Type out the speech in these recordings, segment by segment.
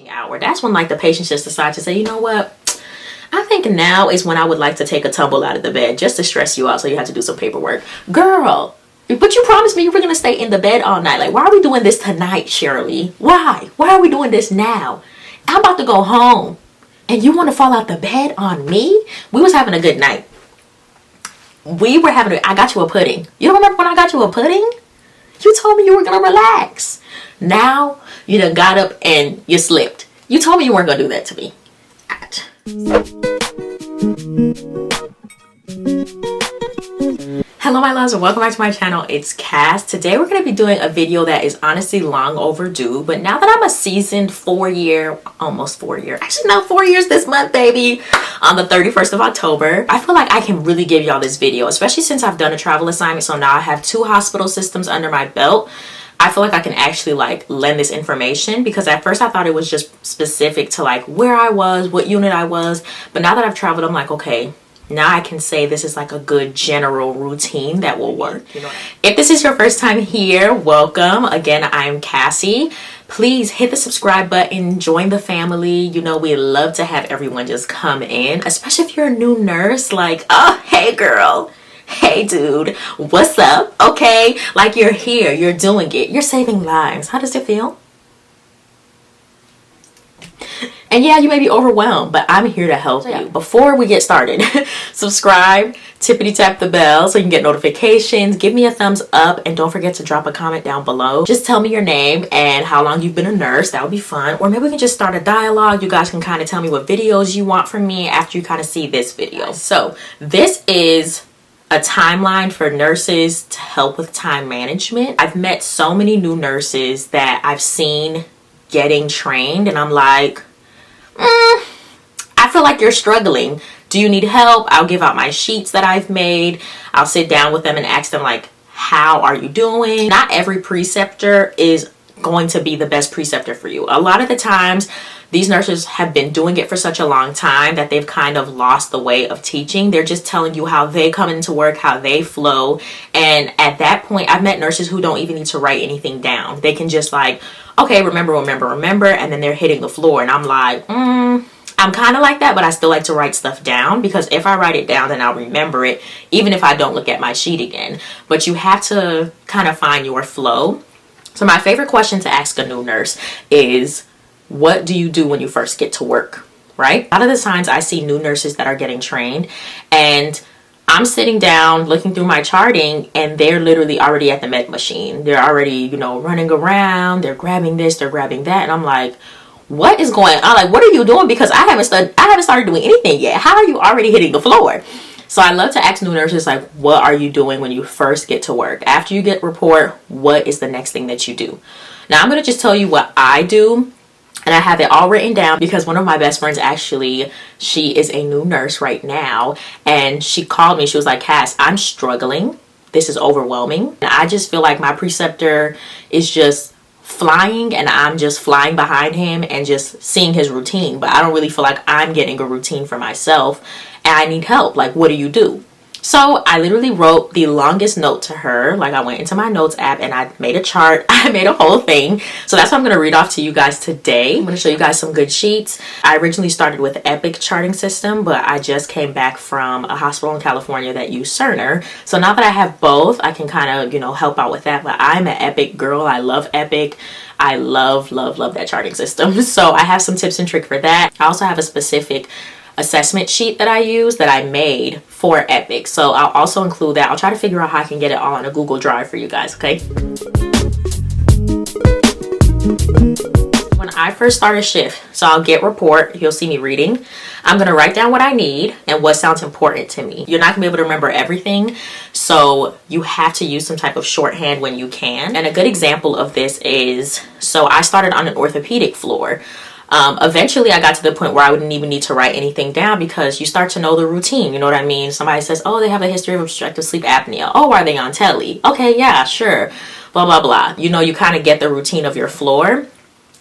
hour. That's when like the patients just decide to say, you know what, I think now is when I would like to take a tumble out of the bed just to stress you out so you have to do some paperwork. Girl, but you promised me you were gonna stay in the bed all night. Like, why are we doing this tonight, Shirley? Why are we doing this now? I'm about to go home and you want to fall out the bed on me? We was having a good night. I got you a pudding. You don't remember when I got you a pudding? You told me you were gonna relax. Now you done got up and you slipped. You told me you weren't gonna do that to me. Hello my loves and welcome back to my channel. It's Cass. Today we're going to be doing a video that is honestly long overdue, but now that I'm a seasoned 4-year, almost 4 year, actually no, 4 years this month, baby, on the 31st of October, I feel like I can really give y'all this video, especially since I've done a travel assignment. So now I have 2 hospital systems under my belt. I feel like I can actually like lend this information, because at first I thought it was just specific to like where I was, what unit I was, but now that I've traveled, I'm like, okay, now I can say this is like a good general routine that will work. You know, if this is your first time here, welcome. Again, I'm Cassie. Please hit the subscribe button, join the family. You know, we love to have everyone just come in, especially if you're a new nurse. Like, oh, hey girl, hey dude, what's up? Okay, like you're here, you're doing it, you're saving lives. How does it feel? And yeah, you may be overwhelmed, but I'm here to help you. Before we get started, subscribe, tippity tap the bell so you can get notifications, give me a thumbs up, and don't forget to drop a comment down below. Just tell me your name and how long you've been a nurse. That would be fun. Or maybe we can just start a dialogue. You guys can kind of tell me what videos you want from me after you kind of see this video. So this is a timeline for nurses to help with time management. I've met so many new nurses that I've seen getting trained, and I'm like, I feel like you're struggling. Do you need help? I'll give out my sheets that I've made. I'll sit down with them and ask them like, how are you doing? Not every preceptor is going to be the best preceptor for you. A lot of the times these nurses have been doing it for such a long time that they've kind of lost the way of teaching. They're just telling you how they come into work, how they flow. And at that point, I've met nurses who don't even need to write anything down. They can just like, okay, remember, and then they're hitting the floor. And I'm like, I'm kind of like that, but I still like to write stuff down, because if I write it down, then I'll remember it, even if I don't look at my sheet again. But you have to kind of find your flow. So my favorite question to ask a new nurse is, what do you do when you first get to work, right? A lot of the times I see new nurses that are getting trained, and I'm sitting down looking through my charting, and they're literally already at the med machine. They're already, you know, running around, they're grabbing this, they're grabbing that, and I'm like, what is going on? Like, what are you doing? Because I haven't started doing anything yet. How are you already hitting the floor? So I love to ask new nurses, like, what are you doing when you first get to work? After you get report, what is the next thing that you do? Now I'm going to just tell you what I do, and I have it all written down because one of my best friends, actually, she is a new nurse right now, and she called me. She was like, Cass, I'm struggling. This is overwhelming. And I just feel like my preceptor is just flying, and I'm just flying behind him and just seeing his routine, but I don't really feel like I'm getting a routine for myself, and I need help. Like, what do you do? So I literally wrote the longest note to her. Like, I went into my notes app and I made a chart. I made a whole thing. So that's what I'm going to read off to you guys today. I'm going to show you guys some good sheets. I originally started with Epic charting system, but I just came back from a hospital in California that used Cerner. So now that I have both, I can kind of, you know, help out with that. But I'm an Epic girl. I love Epic. I love that charting system. So I have some tips and tricks for that. I also have a specific assessment sheet that I use that I made for Epic. So I'll also include that. I'll try to figure out how I can get it all on a Google Drive for you guys, okay? When I first start a shift, so I'll get report, you'll see me reading. I'm gonna write down what I need and what sounds important to me. You're not gonna be able to remember everything, so you have to use some type of shorthand when you can. And a good example of this is, so I started on an orthopedic floor. Eventually I got to the point where I wouldn't even need to write anything down, because you start to know the routine. You know what I mean? Somebody says, oh, they have a history of obstructive sleep apnea. Oh, are they on telly? Okay, yeah, sure. Blah, blah, blah. You know, you kind of get the routine of your floor.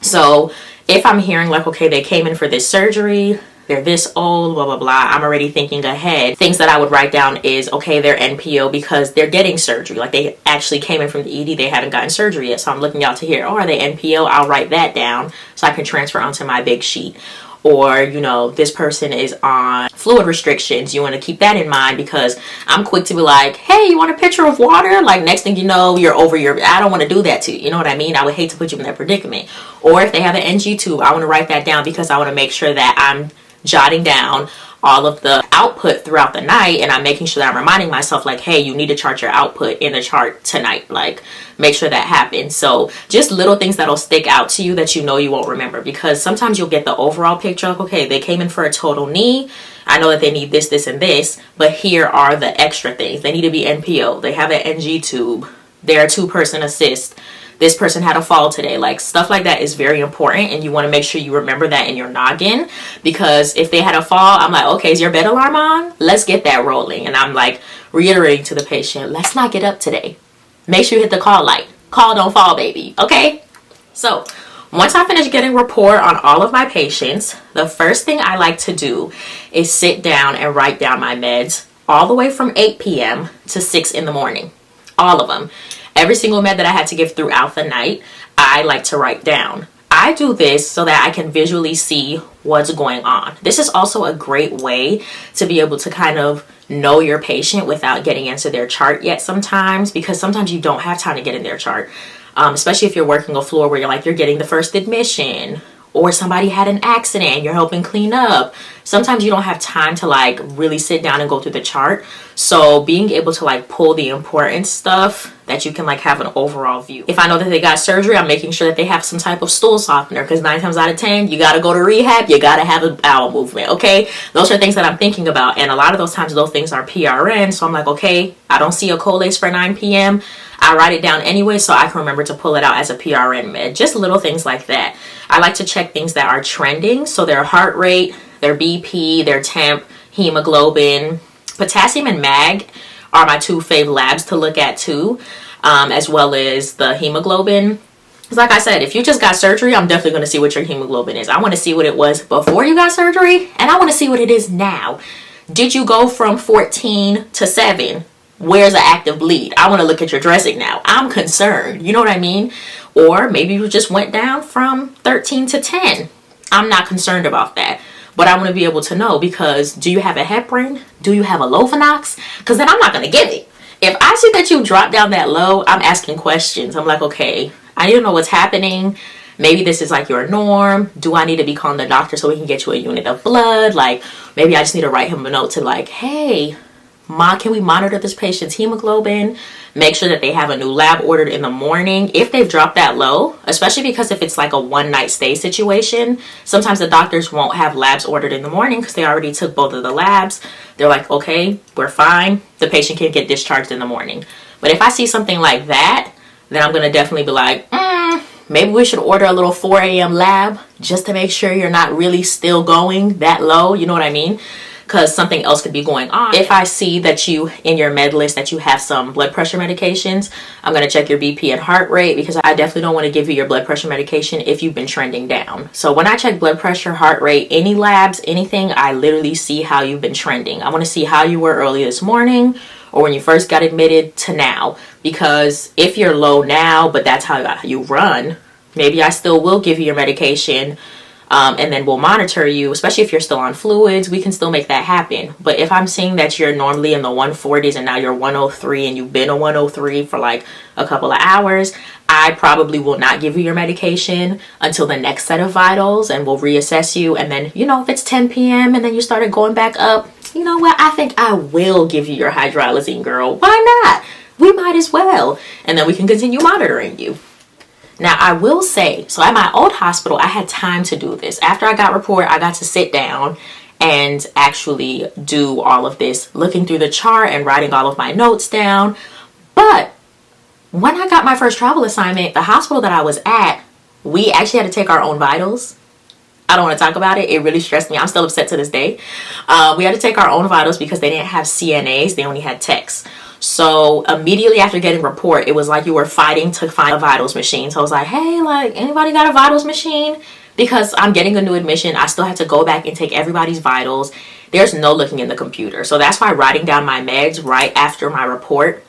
So if I'm hearing like, okay, they came in for this surgery, they're this old, blah, blah, blah, I'm already thinking ahead. Things that I would write down is, okay, they're NPO because they're getting surgery. Like, they actually came in from the ED, they haven't gotten surgery yet. So I'm looking out to hear, oh, are they NPO? I'll write that down so I can transfer onto my big sheet. Or, you know, this person is on fluid restrictions. You want to keep that in mind, because I'm quick to be like, hey, you want a pitcher of water? Like, next thing you know, you're over your, I don't want to do that to you. You know what I mean? I would hate to put you in that predicament. Or if they have an NG tube, I want to write that down, because I want to make sure that I'm jotting down all of the output throughout the night, and I'm making sure that I'm reminding myself, like, hey, you need to chart your output in the chart tonight. Like, make sure that happens. So just little things that'll stick out to you that you know you won't remember, because sometimes you'll get the overall picture, like, okay, they came in for a total knee, I know that they need this, this, and this, but here are the extra things. They need to be NPO, they have an NG tube, they're a 2-person assist, this person had a fall today. Like, stuff like that is very important, and you want to make sure you remember that in your noggin, because if they had a fall, I'm like, okay, is your bed alarm on? Let's get that rolling. And I'm like reiterating to the patient, let's not get up today. Make sure you hit the call light. Call, don't fall, baby. Okay? So once I finish getting rapport on all of my patients, the first thing I like to do is sit down and write down my meds all the way from 8 p.m. to 6 in the morning. All of them. Every single med that I had to give throughout the night, I like to write down. I do this so that I can visually see what's going on. This is also a great way to be able to kind of know your patient without getting into their chart yet sometimes, because sometimes you don't have time to get in their chart, especially if you're working a floor where you're getting the first admission, or somebody had an accident and you're helping clean up. Sometimes you don't have time to like really sit down and go through the chart. So being able to like pull the important stuff that you can like have an overall view. If I know that they got surgery, I'm making sure that they have some type of stool softener, because 9 times out of 10, you got to go to rehab, you got to have a bowel movement. Okay, those are things that I'm thinking about, and a lot of those times those things are PRN. So I'm like, okay, I don't see a Colace for 9 p.m. I write it down anyway so I can remember to pull it out as a PRN med. Just little things like that. I like to check things that are trending, so their heart rate, their BP, their temp, hemoglobin. Potassium and mag are my 2 fave labs to look at too, as well as the hemoglobin. Because like I said, if you just got surgery, I'm definitely going to see what your hemoglobin is. I want to see what it was before you got surgery, and I want to see what it is now. Did you go from 14 to 7? Where's the active bleed? I want to look at your dressing now. I'm concerned. You know what I mean? Or maybe you just went down from 13 to 10. I'm not concerned about that. But I want to be able to know, because do you have a heparin? Do you have a Lovenox? Because then I'm not going to give it. If I see that you drop down that low, I'm asking questions. I'm like, okay, I need to know what's happening. Maybe this is like your norm. Do I need to be calling the doctor so we can get you a unit of blood? Like, maybe I just need to write him a note to like, hey, can we monitor this patient's hemoglobin? Make sure that they have a new lab ordered in the morning if they've dropped that low, especially because if it's like a one-night stay situation, sometimes the doctors won't have labs ordered in the morning because they already took both of the labs. They're like, okay, we're fine. The patient can get discharged in the morning. But if I see something like that, then I'm going to definitely be like, maybe we should order a little 4 a.m. lab just to make sure you're not really still going that low. You know what I mean? Because something else could be going on. If I see that you, in your med list, that you have some blood pressure medications, I'm going to check your BP and heart rate, because I definitely don't want to give you your blood pressure medication if you've been trending down. So when I check blood pressure, heart rate, any labs, anything, I literally see how you've been trending. I want to see how you were early this morning or when you first got admitted to now. Because if you're low now, but that's how you run, maybe I still will give you your medication, and then we'll monitor you, especially if you're still on fluids. We can still make that happen. But if I'm seeing that you're normally in the 140s and now you're 103 and you've been a 103 for like a couple of hours, I probably will not give you your medication until the next set of vitals, and we'll reassess you. And then, you know, if it's 10 p.m. and then you started going back up, you know what? I think I will give you your hydralazine, girl. Why not? We might as well. And then we can continue monitoring you. Now, I will say, so at my old hospital, I had time to do this. After I got report, I got to sit down and actually do all of this, looking through the chart and writing all of my notes down. But when I got my first travel assignment, the hospital that I was at, we actually had to take our own vitals. I don't want to talk about it. It really stressed me. I'm still upset to this day. We had to take our own vitals because they didn't have CNAs. They only had techs. So immediately after getting report, it was like you were fighting to find a vitals machine. So I was like, hey, like, anybody got a vitals machine? Because I'm getting a new admission. I still had to go back and take everybody's vitals. There's no looking in the computer. So that's why writing down my meds right after my report,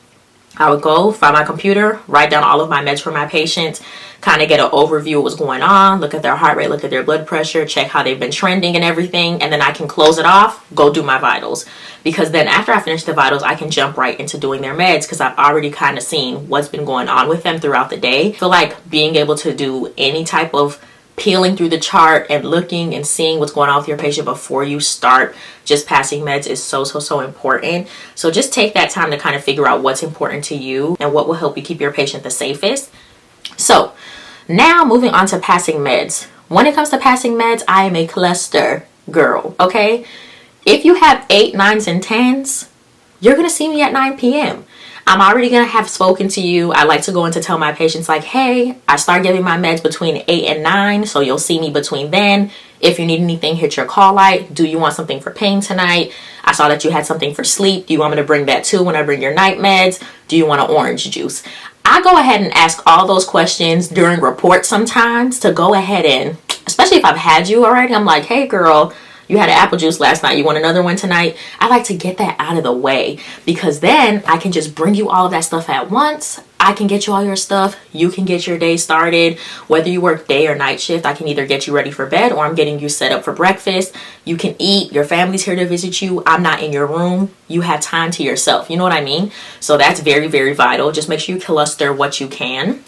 I would go find my computer, write down all of my meds for my patients, kind of get an overview of what's going on, look at their heart rate, look at their blood pressure, check how they've been trending and everything, and then I can close it off, go do my vitals. Because then after I finish the vitals, I can jump right into doing their meds because I've already kind of seen what's been going on with them throughout the day. I feel like being able to do any type of peeling through the chart and looking and seeing what's going on with your patient before you start just passing meds is so important. So just take that time to kind of figure out what's important to you and what will help you keep your patient the safest. So now moving on to passing meds. When it comes to passing meds, I am a cluster girl, okay? If you have 8, 9s, and 10s, you're gonna see me at 9 p.m. I'm already gonna have spoken to you. I like to go in to tell my patients like, hey, I start giving my meds between 8 and 9, so you'll see me between then. If you need anything, hit your call light. Do you want something for pain tonight? I saw that you had something for sleep. Do you want me to bring that too when I bring your night meds? Do you want an orange juice? I go ahead and ask all those questions during reports sometimes to go ahead and, especially if I've had you already, I'm like, hey girl, you had an apple juice last night. You want another one tonight? I like to get that out of the way because then I can just bring you all of that stuff at once. I can get you all your stuff. You can get your day started. Whether you work day or night shift, I can either get you ready for bed or I'm getting you set up for breakfast. You can eat. Your family's here to visit you. I'm not in your room. You have time to yourself. You know what I mean? So that's very vital. Just make sure you cluster what you can.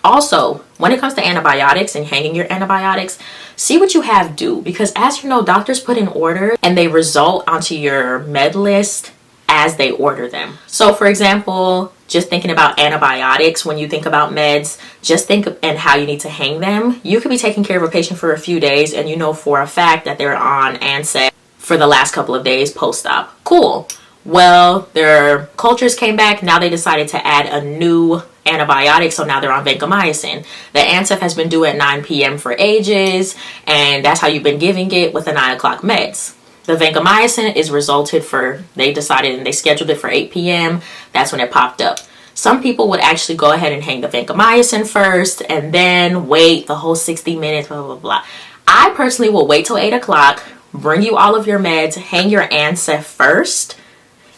Also, when it comes to antibiotics and hanging your antibiotics, see what you have due because as you know, doctors put in order and they result onto your med list as they order them. So for example, just thinking about antibiotics, when you think about meds, just think and how you need to hang them. You could be taking care of a patient for a few days and you know for a fact that they're on NSAID for the last couple of days post-op. Cool. Well, their cultures came back. Now they decided to add a new antibiotic, so now they're on vancomycin. The Ansef has been due at 9 p.m. for ages, and that's how you've been giving it with the 9 o'clock meds. The vancomycin is resulted for, they decided and they scheduled it for 8 p.m. That's when it popped up. Some people would actually go ahead and hang the vancomycin first and then wait the whole 60 minutes, blah, blah, blah. I personally will wait till 8 o'clock, bring you all of your meds, hang your Ansef first,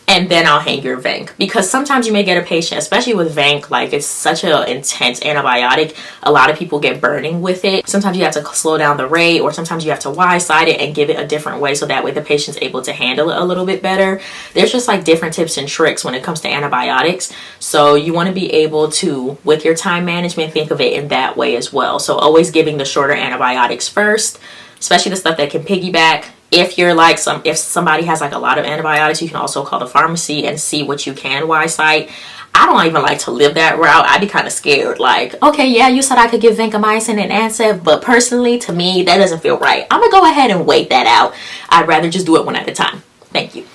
and then I'll hang your Vanc. Because sometimes you may get a patient, especially with Vanc, like it's such an intense antibiotic. A lot of people get burning with it. Sometimes you have to slow down the rate or sometimes you have to Y-side it and give it a different way so that way the patient's able to handle it a little bit better. There's just like different tips and tricks when it comes to antibiotics. So you want to be able to, with your time management, think of it in that way as well. So always giving the shorter antibiotics first, especially the stuff that can piggyback. If you're like if somebody has like a lot of antibiotics, you can also call the pharmacy and see what you can Y-site. I don't even like to live that route. I'd be kind of scared. Like, okay, yeah, you said I could give vancomycin and Ansef, but personally, to me, that doesn't feel right. I'm gonna go ahead and wait that out. I'd rather just do it one at a time. Thank you.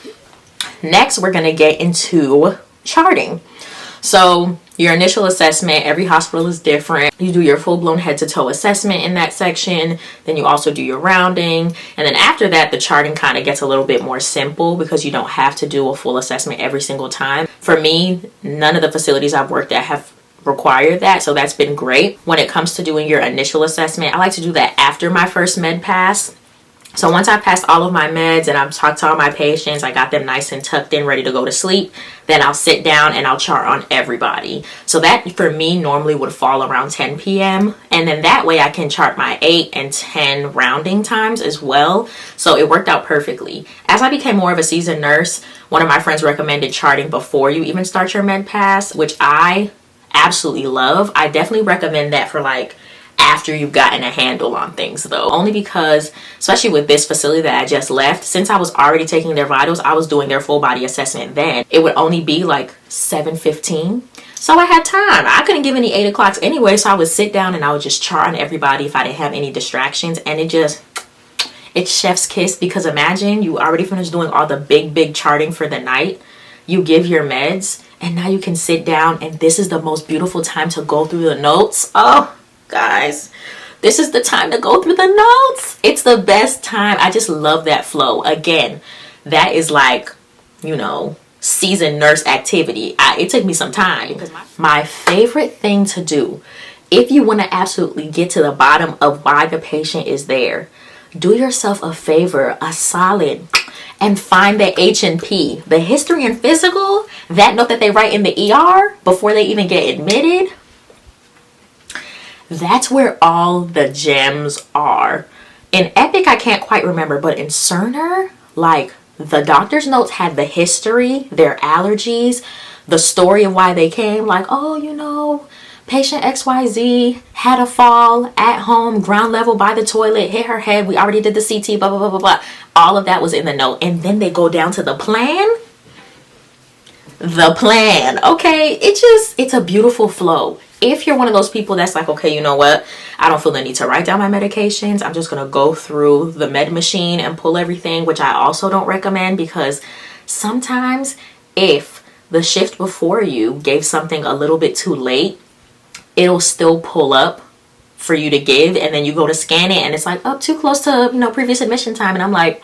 Next, we're gonna get into charting. So your initial assessment, every hospital is different. You do your full-blown head-to-toe assessment in that section. Then you also do your rounding. And then after that, the charting kind of gets a little bit more simple because you don't have to do a full assessment every single time. For me, none of the facilities I've worked at have required that, so that's been great. When it comes to doing your initial assessment, I like to do that after my first med pass. So once I passed all of my meds and I've talked to all my patients, I got them nice and tucked in, ready to go to sleep, then I'll sit down and I'll chart on everybody. So that for me normally would fall around 10 p.m. And then that way I can chart my 8 and 10 rounding times as well. So it worked out perfectly. As I became more of a seasoned nurse, one of my friends recommended charting before you even start your med pass, which I absolutely love. I definitely recommend that for like after you've gotten a handle on things though, only because especially with this facility that I just left, since I was already taking their vitals, I was doing their full body assessment then. It would only be like 7:15, so I had time. I couldn't give any 8 o'clocks anyway, so I would sit down and I would just chart on everybody if I didn't have any distractions. And it's chef's kiss, because imagine you already finished doing all the big charting for the night, you give your meds, and now you can sit down and this is the most beautiful time to go through the notes. Oh guys, this is the time to go through the notes. It's the best time. I just love that flow. Again, that is like, you know, seasoned nurse activity. It took me some time because my favorite thing to do, if you want to absolutely get to the bottom of why the patient is there, do yourself a favor, a solid, and find the H&P, the history and physical, that note that they write in the ER before they even get admitted. That's where all the gems are. In Epic, I can't quite remember, but in Cerner, like, the doctor's notes had the history, their allergies, the story of why they came. Like, oh, you know, patient XYZ had a fall at home, ground level by the toilet, hit her head. We already did the CT, blah, blah, blah, blah, blah. All of that was in the note. And then they go down to the plan. The plan. Okay, it's a beautiful flow. If you're one of those people that's like, okay, you know what, I don't feel the need to write down my medications, I'm just gonna go through the med machine and pull everything, which I also don't recommend, because sometimes if the shift before you gave something a little bit too late, it'll still pull up for you to give, and then you go to scan it and it's like, oh, too close to, you know, previous admission time. And I'm like,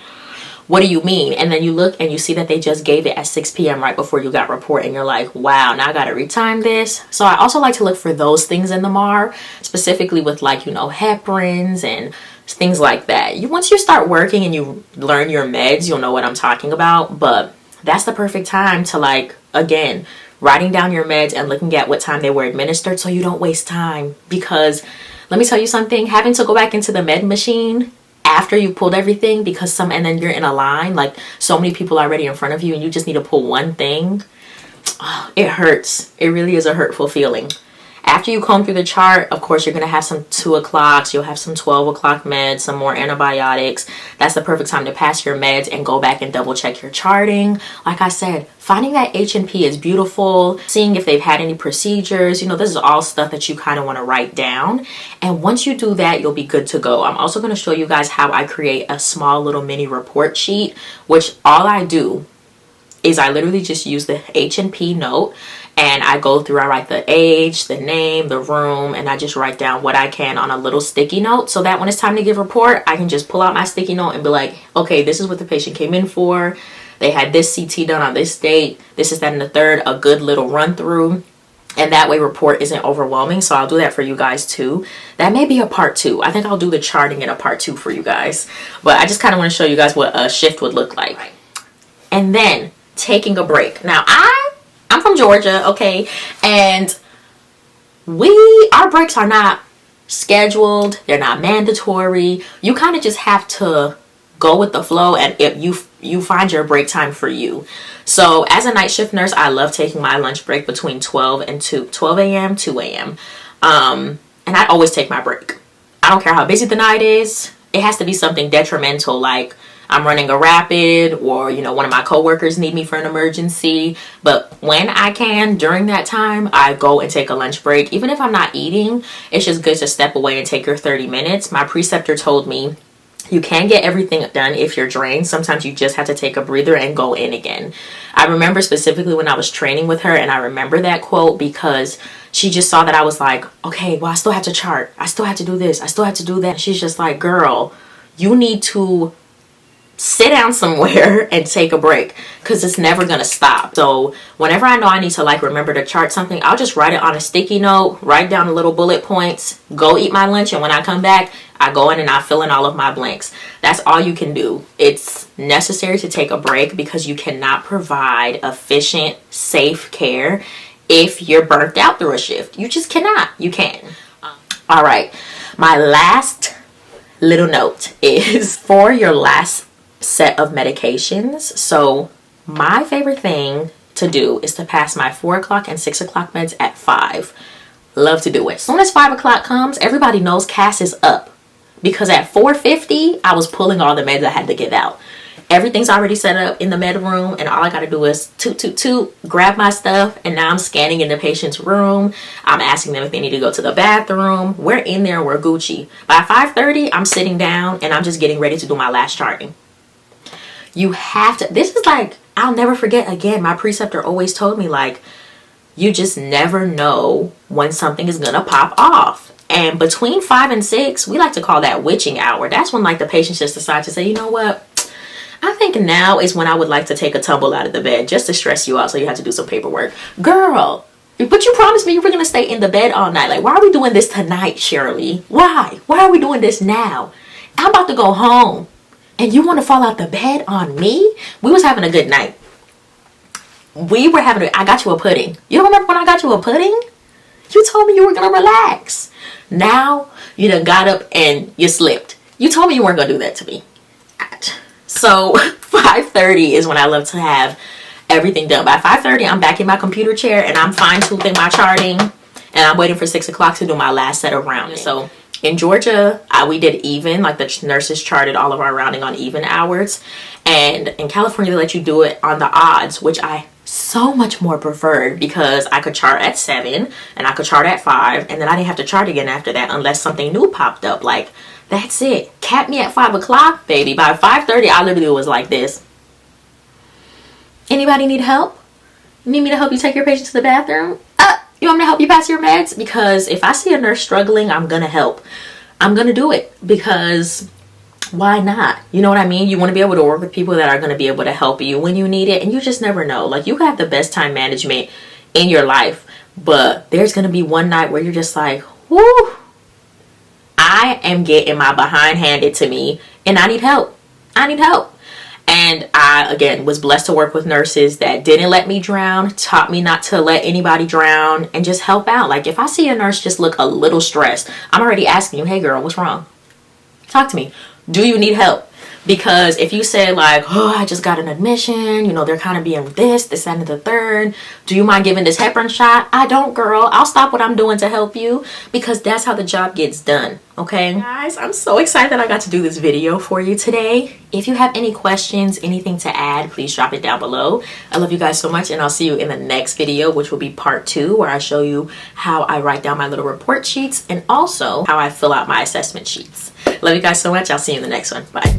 what do you mean? And then you look and you see that they just gave it at 6 p.m. right before you got report, and you're like, wow, now I gotta retime this. So I also like to look for those things in the MAR, specifically with, like, you know, heparins and things like that. Once you start working and you learn your meds, you'll know what I'm talking about. But that's the perfect time to, like, again, writing down your meds and looking at what time they were administered, so you don't waste time. Because let me tell you something, having to go back into the med machine after you pulled everything, because and then you're in a line, like so many people already in front of you, and you just need to pull one thing. Oh, it hurts. It really is a hurtful feeling. After you comb through the chart, of course, you're going to have some 2 o'clocks. You'll have some 12 o'clock meds, some more antibiotics. That's the perfect time to pass your meds and go back and double check your charting. Like I said, finding that H&P is beautiful. Seeing if they've had any procedures. You know, this is all stuff that you kind of want to write down. And once you do that, you'll be good to go. I'm also going to show you guys how I create a small little mini report sheet, which all I do is I literally just use the H&P note, and I go through, I write the age, the name, the room, and I just write down what I can on a little sticky note, so that when it's time to give report, I can just pull out my sticky note and be like, okay, this is what the patient came in for. They had this CT done on this date. This is that and the third, a good little run through. And that way report isn't overwhelming. So I'll do that for you guys too. That may be a part 2. I think I'll do the charting in a part 2 for you guys. But I just kind of want to show you guys what a shift would look like. And then taking a break. Now I'm from Georgia, okay, and our breaks are not scheduled, they're not mandatory. You kind of just have to go with the flow, and if you find your break time for you. So as a night shift nurse, I love taking my lunch break between 12 a.m. 2 a.m. And I always take my break. I don't care how busy the night is. It has to be something detrimental, like I'm running a rapid, or, you know, one of my coworkers need me for an emergency. But when I can, during that time, I go and take a lunch break. Even if I'm not eating, it's just good to step away and take your 30 minutes. My preceptor told me you can get everything done if you're drained. Sometimes you just have to take a breather and go in again. I remember specifically when I was training with her, and I remember that quote because she just saw that I was like, okay, well, I still have to chart. I still have to do this. I still have to do that. She's just like, girl, you need to sit down somewhere and take a break, because it's never gonna stop. So whenever I know I need to, like, remember to chart something, I'll just write it on a sticky note, write down the little bullet points, go eat my lunch, and when I come back, I go in and I fill in all of my blanks. That's all you can do. It's necessary to take a break, because you cannot provide efficient, safe care if you're burnt out through a shift. You just cannot. You can't. All right, my last little note is for your last set of medications. So my favorite thing to do is to pass my 4 o'clock and 6 o'clock meds at 5. Love to do it. As soon as 5 o'clock comes, everybody knows Cass is up, because at 4:50 I was pulling all the meds I had to get out. Everything's already set up in the med room, and all I got to do is toot, grab my stuff, and now I'm scanning in the patient's room. I'm asking them if they need to go to the bathroom. We're in there, we're Gucci. By 5:30, I'm sitting down and I'm just getting ready to do my last charting. You have to, this is like, I'll never forget, again, my preceptor always told me, like, you just never know when something is gonna pop off. And between 5 and 6, we like to call that witching hour. That's when, like, the patients just decide to say, you know what, I think now is when I would like to take a tumble out of the bed just to stress you out, so you have to do some paperwork. Girl, but you promised me you were gonna stay in the bed all night. Like, why are we doing this tonight, Shirley? Why are we doing this now? I'm about to go home, and you want to fall out the bed on me? We was having a good night. I got you a pudding. You don't remember when I got you a pudding? You told me you were gonna relax. Now you done got up and you slipped. You told me you weren't gonna do that to me. So 5:30 is when I love to have everything done. By 5:30, I'm back in my computer chair and I'm fine-toothing my charting, and I'm waiting for 6 o'clock to do my last set of rounding. So in Georgia, we did even, like the nurses charted all of our rounding on even hours. And in California, they let you do it on the odds, which I so much more preferred, because I could chart at 7 and I could chart at 5, and then I didn't have to chart again after that unless something new popped up. Like, that's it. Cap me at 5 o'clock, baby. By 5:30, I literally was like this. Anybody need help? Need me to help you take your patient to the bathroom? You want me to help you pass your meds? Because if I see a nurse struggling, I'm gonna help. I'm gonna do it, because why not? You know what I mean? You want to be able to work with people that are going to be able to help you when you need it, and you just never know. Like, you have the best time management in your life, but there's going to be one night where you're just like, whoo, I am getting my behind handed to me and I need help. I need help. And I, again, was blessed to work with nurses that didn't let me drown, taught me not to let anybody drown, and just help out. Like, if I see a nurse just look a little stressed, I'm already asking you, hey girl, what's wrong? Talk to me. Do you need help? Because if you say like, oh, I just got an admission, you know, they're kind of being this, and the third. Do you mind giving this heparin shot? I don't, girl. I'll stop what I'm doing to help you, because that's how the job gets done. Okay, guys, I'm so excited that I got to do this video for you today. If you have any questions, anything to add, please drop it down below. I love you guys so much, and I'll see you in the next video, which will be part 2, where I show you how I write down my little report sheets and also how I fill out my assessment sheets. Love you guys so much. I'll see you in the next one. Bye.